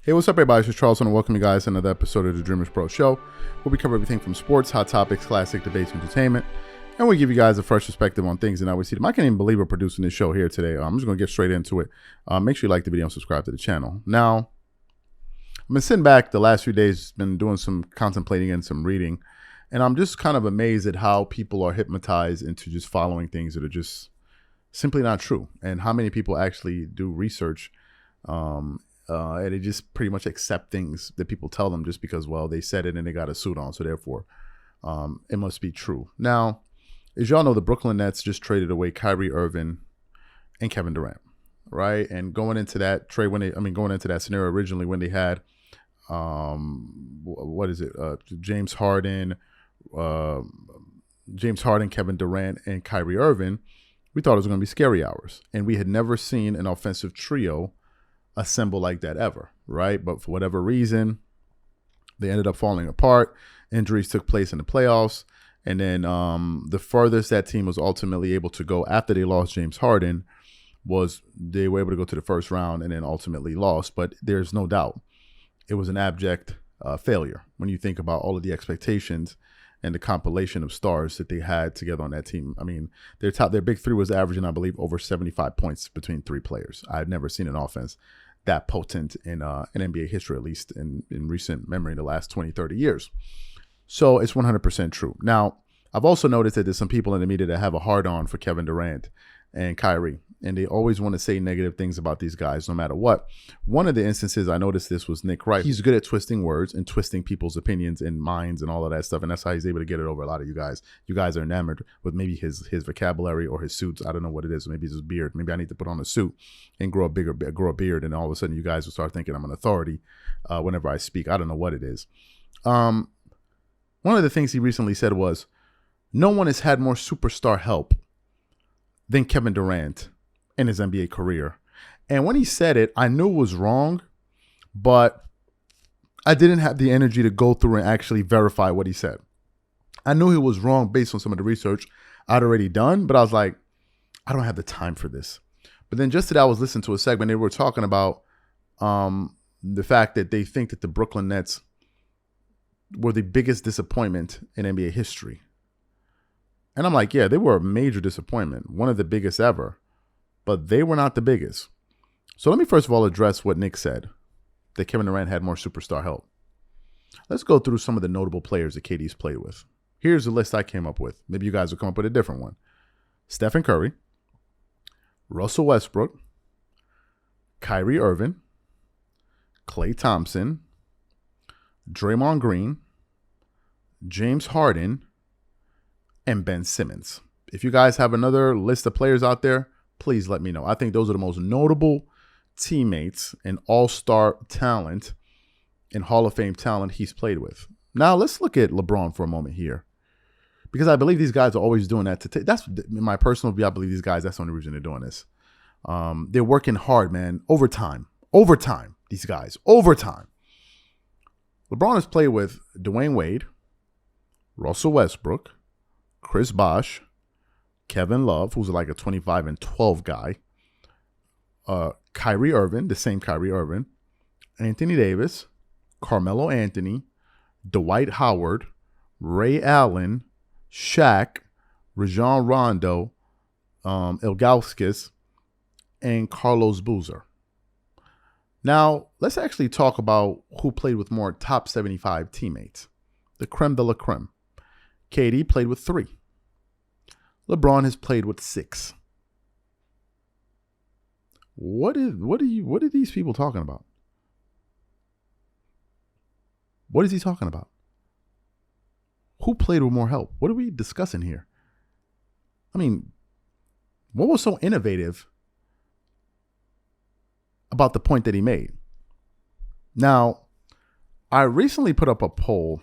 Hey, what's up, everybody? This is Charles, and welcome you guys to another episode of the Dreamerspro Show, where we cover everything from sports, hot topics, classic debates, and entertainment, and we give you guys a fresh perspective on things and how we see them. I can't even believe we're producing this show here today. I'm just going to get straight into it. Make sure you like the video and subscribe to the channel. Now, I've been sitting back the last few days, been doing some contemplating and some reading, and I'm just kind of amazed at how people are hypnotized into just following things that are just simply not true, and how many people actually do research and they just pretty much accept things that people tell them just because, well, they said it and they got a suit on, so therefore it must be true. Now, as y'all know, the Brooklyn Nets just traded away Kyrie Irving and Kevin Durant, right? And going into that trade, going into that scenario originally when they had James Harden, Kevin Durant, and Kyrie Irving, we thought it was going to be scary hours, and we had never seen an offensive trio assemble like that ever, right? But for whatever reason, they ended up falling apart. Injuries took place in the playoffs, and then the furthest that team was ultimately able to go after they lost James Harden was they were able to go to the first round and then ultimately lost. But there's no doubt it was an abject failure when you think about all of the expectations and the compilation of stars that they had together on that team. I mean, their big three was averaging, I believe, over 75 points between three players. I've never seen an offense that potent in NBA history, at least in recent memory, the last 20, 30 years. So it's 100% true. Now, I've also noticed that there's some people in the media that have a hard-on for Kevin Durant and Kyrie, and they always want to say negative things about these guys no matter what. One of the instances I noticed this was Nick Wright. He's good at twisting words and twisting people's opinions and minds and all of that stuff, and that's how he's able to get it over a lot of you guys. You guys are enamored with maybe his vocabulary or his suits. I don't know what it is. Maybe it's his beard. Maybe I need to put on a suit and grow a beard, and all of a sudden you guys will start thinking I'm an authority whenever I speak. I don't know what it is. One of the things he recently said was, no one has had more superstar help than Kevin Durant in his NBA career. And when he said it, I knew it was wrong, but I didn't have the energy to go through and actually verify what he said. I knew he was wrong based on some of the research I'd already done, but I was like, I don't have the time for this. But then just today I was listening to a segment. They were talking about the fact that they think that the Brooklyn Nets were the biggest disappointment in NBA history. And I'm like, yeah, they were a major disappointment, one of the biggest ever, but they were not the biggest. So let me first of all address what Nick said, that Kevin Durant had more superstar help. Let's go through some of the notable players that KD's played with. Here's the list I came up with. Maybe you guys will come up with a different one. Stephen Curry, Russell Westbrook, Kyrie Irving, Klay Thompson, Draymond Green, James Harden, and Ben Simmons. If you guys have another list of players out there, please let me know. I think those are the most notable teammates and all-star talent and Hall of Fame talent he's played with. Now, let's look at LeBron for a moment here, because I believe these guys are always doing that. That's in my personal view. I believe these guys, that's the only reason they're doing this. They're working hard, man. Overtime. These guys. Overtime. LeBron has played with Dwayne Wade, Russell Westbrook, Chris Bosh, Kevin Love, who's like a 25-12 guy, Kyrie Irving, the same Kyrie Irving, Anthony Davis, Carmelo Anthony, Dwight Howard, Ray Allen, Shaq, Rajon Rondo, Ilgauskas, and Carlos Boozer. Now, let's actually talk about who played with more top 75 teammates, the creme de la creme. KD played with 3. LeBron has played with 6. What are these people talking about? What is he talking about? Who played with more help? What are we discussing here? I mean, what was so innovative about the point that he made? Now, I recently put up a poll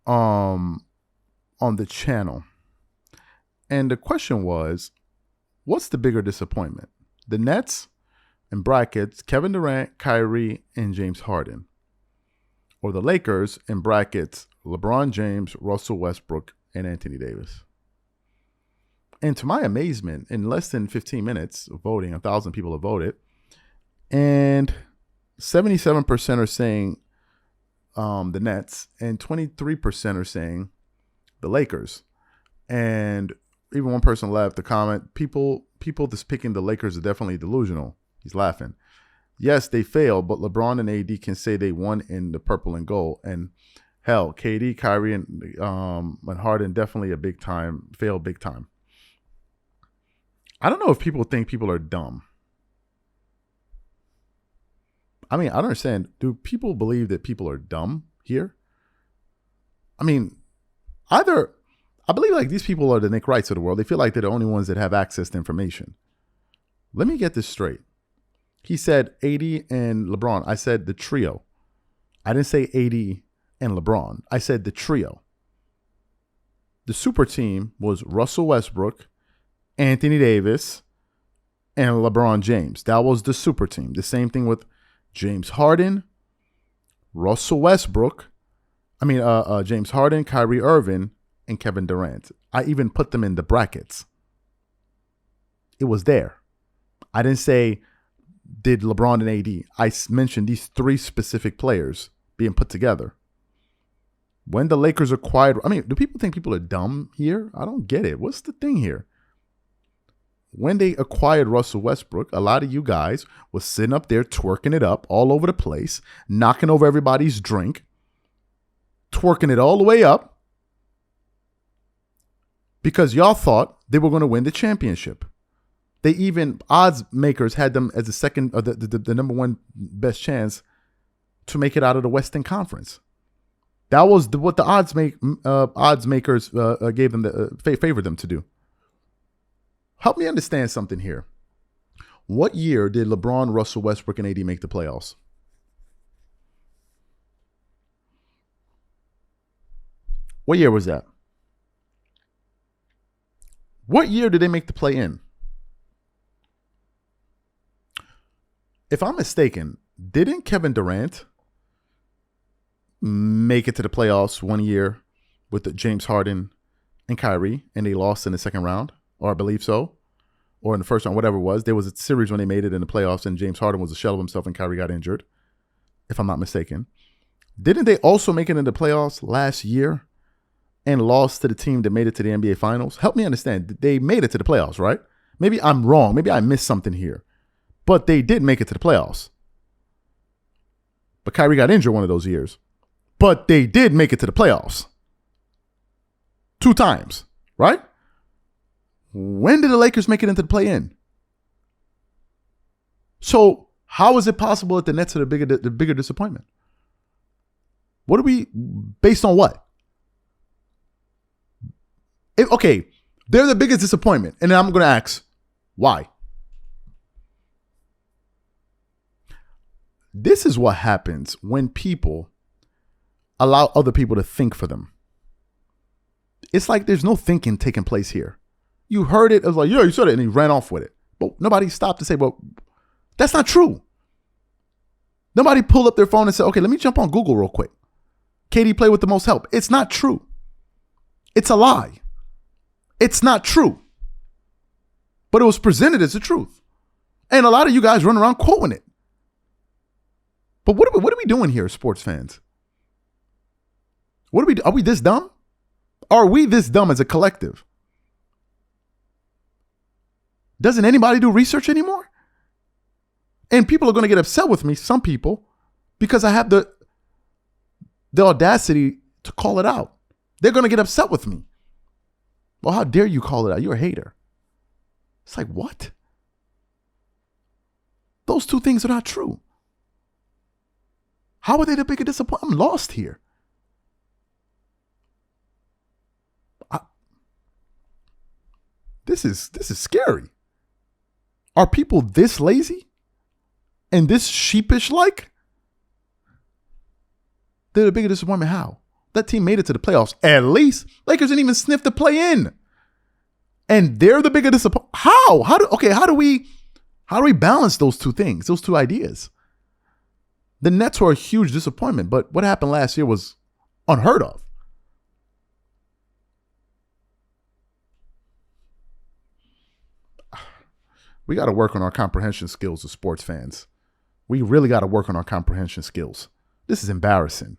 on the channel, and the question was, what's the bigger disappointment? The Nets, in brackets, Kevin Durant, Kyrie, and James Harden, or the Lakers, in brackets, LeBron James, Russell Westbrook, and Anthony Davis? And to my amazement, in less than 15 minutes of voting, 1,000 people have voted, and 77% are saying the Nets, and 23% are saying the Lakers. And even one person left a comment, people that's picking the Lakers are definitely delusional. He's laughing. Yes, they failed, but LeBron and AD can say they won in the purple and gold. And hell, KD, Kyrie, and Harden definitely failed big time. I don't know if people think people are dumb. I mean, I don't understand. Do people believe that people are dumb here? I mean, I believe like these people are the Nick Wrights of the world. They feel like they're the only ones that have access to information. Let me get this straight. He said AD and LeBron. I said the trio. I didn't say AD and LeBron. I said the trio. The super team was Russell Westbrook, Anthony Davis, and LeBron James. That was the super team. The same thing with James Harden, Russell Westbrook. James Harden, Kyrie Irving, and Kevin Durant. I even put them in the brackets. It was there. I didn't say did LeBron and AD. I mentioned these three specific players being put together. When the Lakers acquired, do people think people are dumb here? I don't get it. What's the thing here? When they acquired Russell Westbrook, a lot of you guys was sitting up there twerking it up all over the place, knocking over everybody's drink, twerking it all the way up because y'all thought they were going to win the championship. They even, odds makers had them as the second, or the number one best chance to make it out of the Western Conference. That was what the odds makers gave them, favored them to do. Help me understand something here. What year did LeBron, Russell Westbrook, and AD make the playoffs? What year was that? What year did they make the play-in? If I'm mistaken, didn't Kevin Durant make it to the playoffs one year with the James Harden and Kyrie, and they lost in the second round? Or I believe so. Or in the first round, whatever it was. There was a series when they made it in the playoffs, and James Harden was a shell of himself, and Kyrie got injured, if I'm not mistaken. Didn't they also make it in the playoffs last year and lost to the team that made it to the NBA Finals? Help me understand. They made it to the playoffs, right? Maybe I'm wrong. Maybe I missed something here. But they did make it to the playoffs. But Kyrie got injured one of those years. But they did make it to the playoffs. 2 times, right? When did the Lakers make it into the play-in? So how is it possible that the Nets are the bigger disappointment? What are we, based on what? Okay, they're the biggest disappointment. And then I'm going to ask, why? This is what happens when people allow other people to think for them. It's like there's no thinking taking place here. You heard it. It was like, yeah, you said it. And he ran off with it. But nobody stopped to say, well, that's not true. Nobody pulled up their phone and said, okay, let me jump on Google real quick. KD played with the most help. It's not true. It's a lie. It's not true. But it was presented as the truth. And a lot of you guys run around quoting it. But what are we doing here, sports fans? Are we this dumb? Are we this dumb as a collective? Doesn't anybody do research anymore? And people are going to get upset with me, some people, because I have the audacity to call it out. They're going to get upset with me. Well, how dare you call it out? You're a hater. It's like, what? Those two things are not true. How are they the bigger disappointment? I'm lost here. This is scary. Are people this lazy and this sheepish like? They're the bigger disappointment. How? That team made it to the playoffs. At least Lakers didn't even sniff the play in. And they're the bigger disappointment. How? How do we balance those two things, those two ideas? The Nets were a huge disappointment, but what happened last year was unheard of. We got to work on our comprehension skills as sports fans. We really got to work on our comprehension skills. This is embarrassing.